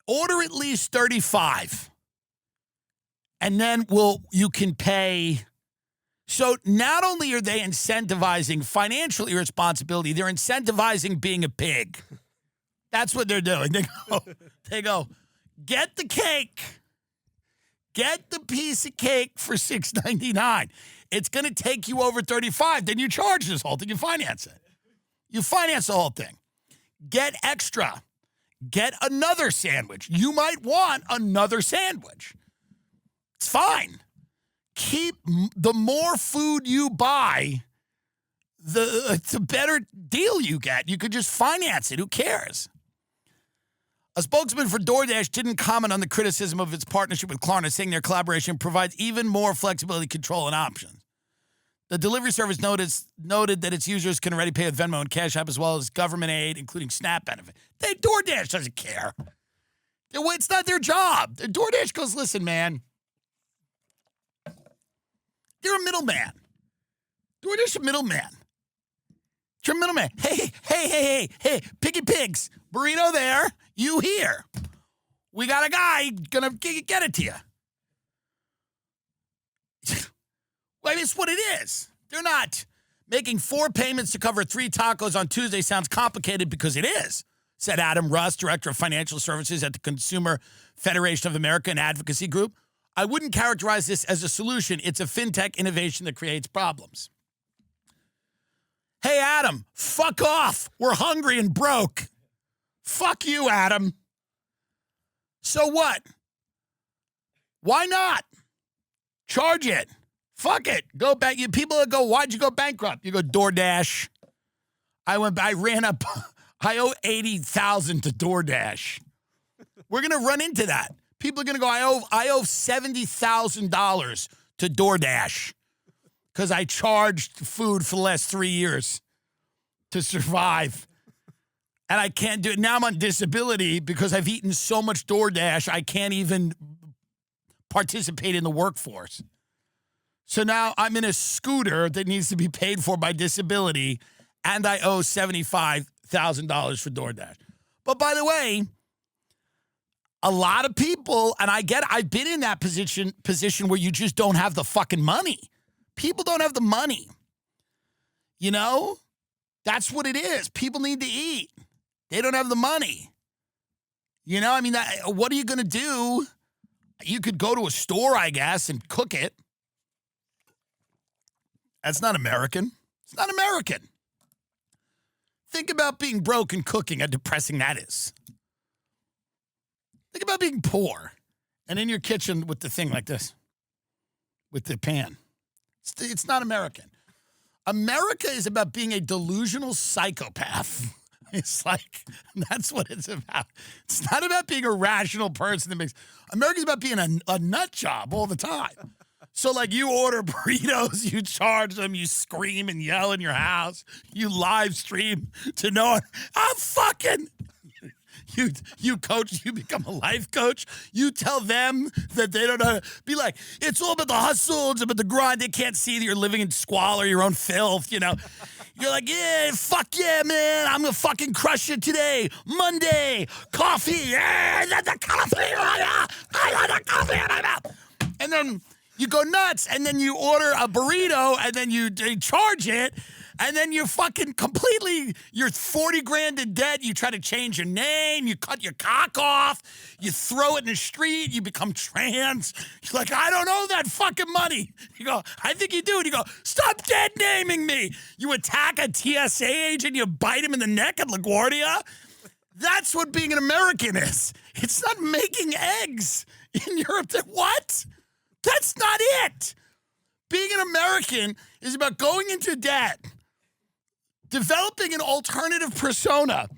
Order at least 35, and then you can pay. So not only are they incentivizing financial irresponsibility, they're incentivizing being a pig. That's what they're doing. They go, get the cake. Get the piece of cake for $6.99. It's going to take you over 35. Then you charge this whole thing. You finance it. You finance the whole thing. Get extra. Get another sandwich. You might want another sandwich. It's fine. The more food you buy, the better deal you get. You could just finance it. Who cares? A spokesman for DoorDash didn't comment on the criticism of its partnership with Klarna, saying their collaboration provides even more flexibility, control, and options. The delivery service noted that its users can already pay with Venmo and Cash App as well as government aid, including SNAP benefit. DoorDash doesn't care. It's not their job. DoorDash goes, listen, man. You're a middleman. DoorDash a middleman. You're a middleman. Hey, piggy pigs. Burrito there. You here. We got a guy gonna get it to you. Well, it's what it is. They're not making 4 payments to cover 3 tacos on Tuesday sounds complicated because it is, said Adam Russ, director of financial services at the Consumer Federation of America and Advocacy Group. I wouldn't characterize this as a solution. It's a fintech innovation that creates problems. Hey, Adam, fuck off. We're hungry and broke. Fuck you, Adam. So what? Why not? Charge it. Fuck it. Go back. People that go, why'd you go bankrupt? You go, DoorDash. I owe $80,000 to DoorDash. We're going to run into that. People are going to go, I owe $70,000 to DoorDash because I charged food for the last 3 years to survive. And I can't do it. Now I'm on disability because I've eaten so much DoorDash, I can't even participate in the workforce. So now I'm in a scooter that needs to be paid for by disability, and I owe $75,000 for DoorDash. But by the way, a lot of people, and I've been in that position where you just don't have the fucking money. People don't have the money. You know? That's what it is. People need to eat. They don't have the money. You know, I mean, what are you going to do? You could go to a store, I guess, and cook it. That's not American. It's not American. Think about being broke and cooking, how depressing that is. Think about being poor and in your kitchen with the thing like this, with the pan. It's not American. America is about being a delusional psychopath. It's like, that's what it's about. It's not about being a rational person that makes, America's about being a nut job all the time. So, like, you order burritos, you charge them, you scream and yell in your house, you live stream to no one. I'm fucking... You coach, you become a life coach. You tell them that they don't know. Be like, it's all about the hustle, it's about the grind. They can't see that you're living in squalor, your own filth, you know. You're like, yeah, fuck yeah, man. I'm going to fucking crush it today. Monday, coffee. Yeah, the coffee. I got the coffee in my mouth. And then you go nuts, and then you order a burrito, and then you charge it. And then you're fucking completely, you're 40 grand in debt. You try to change your name. You cut your cock off. You throw it in the street. You become trans. You're like, I don't owe that fucking money. You go, I think you do. And you go, stop dead naming me. You attack a TSA agent. You bite him in the neck at LaGuardia. That's what being an American is. It's not making eggs in Europe. What? That's not it. Being an American is about going into debt, developing an alternative persona,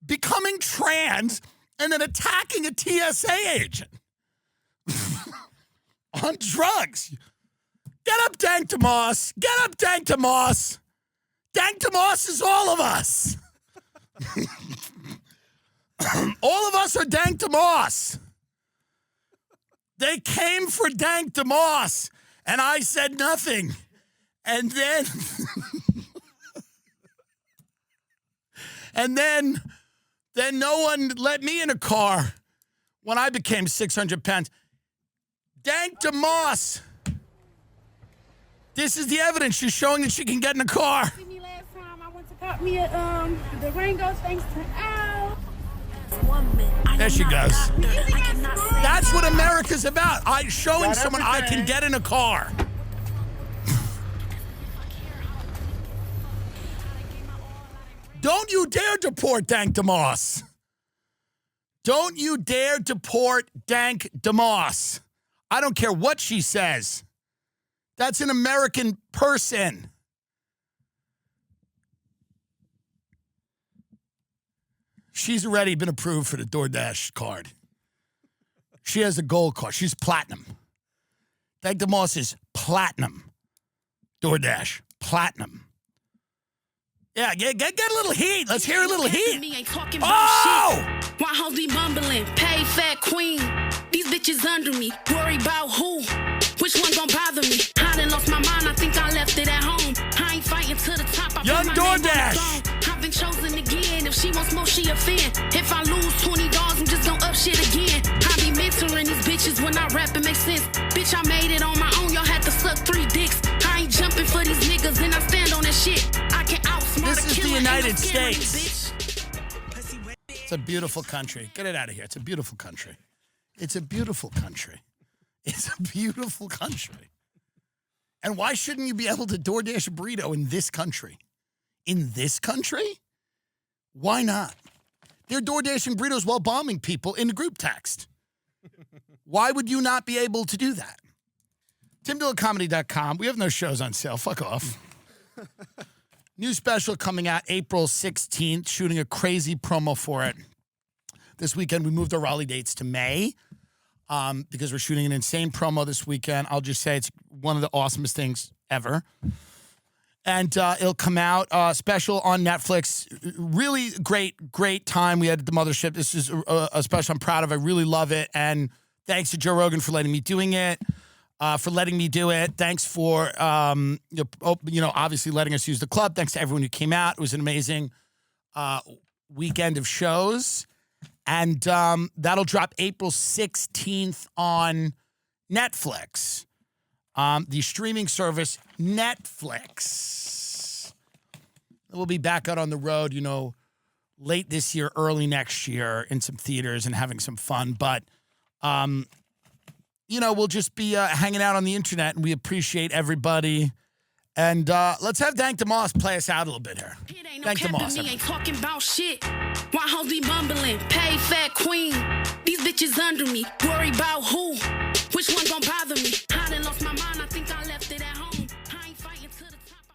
becoming trans, and then attacking a TSA agent on drugs. Get up, Dank Demoss. Get up, Dank Demoss. Dank Demoss is all of us. All of us are Dank Demoss. They came for Dank Demoss, and I said nothing. And then, then no one let me in a car when I became 600 pounds. Dank Demoss. This is the evidence. She's showing that she can get in a car. See me last time I went to cop me a Durango thanks to Al. There she goes. That's what America's about. Showing someone I can get in a car. Don't you dare deport Dank Demoss. Don't you dare deport Dank Demoss. I don't care what she says. That's an American person. She's already been approved for the DoorDash card. She has a gold card. She's platinum. Dank Demoss is platinum. DoorDash, platinum. Yeah, get a little heat. Let's hear a little heat. Oh! Why hoes be mumbling? Pay fat queen. These bitches under me. Worry about who? Which one gon' bother me? I done lost my mind. I think I left it at home. I ain't fighting to the top. I Young put my name on the DoorDash. phone. I've been chosen again. If she wants more, she a fan. If I lose $20, I'm just gon' up shit again. I be mentoring these bitches when I rap, it makes sense. Bitch, I made it on my own. Y'all had to suck 3 dicks. I ain't jumping for these niggas, and I stand on that shit. I can outsmart This a is the killer, United ain't no scaring me, States. bitch. It's a beautiful country. Get it out of here. It's a beautiful country. It's a beautiful country. It's a beautiful country. And why shouldn't you be able to DoorDash a burrito in this country? In this country? Why not? They're DoorDashing burritos while bombing people in the group text. Why would you not be able to do that? TimDillonComedy.com. We have no shows on sale. Fuck off. New special coming out April 16th. Shooting a crazy promo for it. This weekend, we moved our Raleigh dates to May because we're shooting an insane promo this weekend. I'll just say it's one of the awesomest things ever. And it'll come out special on Netflix. Really great time we had at the mothership. This is a special I'm proud of. I really love it. And thanks to Joe Rogan for letting me do it. Thanks for, obviously letting us use the club. Thanks to everyone who came out. It was an amazing weekend of shows. And that'll drop April 16th on Netflix. The streaming service, Netflix. We'll be back out on the road, late this year, early next year in some theaters and having some fun. But, we'll just be hanging out on the internet, and we appreciate everybody. And let's have Dank Demoss play us out a little bit here. Dank Demoss. Me ain't talking about shit. Why hoes be mumbling? Pay fat queen. These bitches under me. Worry about who? Which one gon' bother me?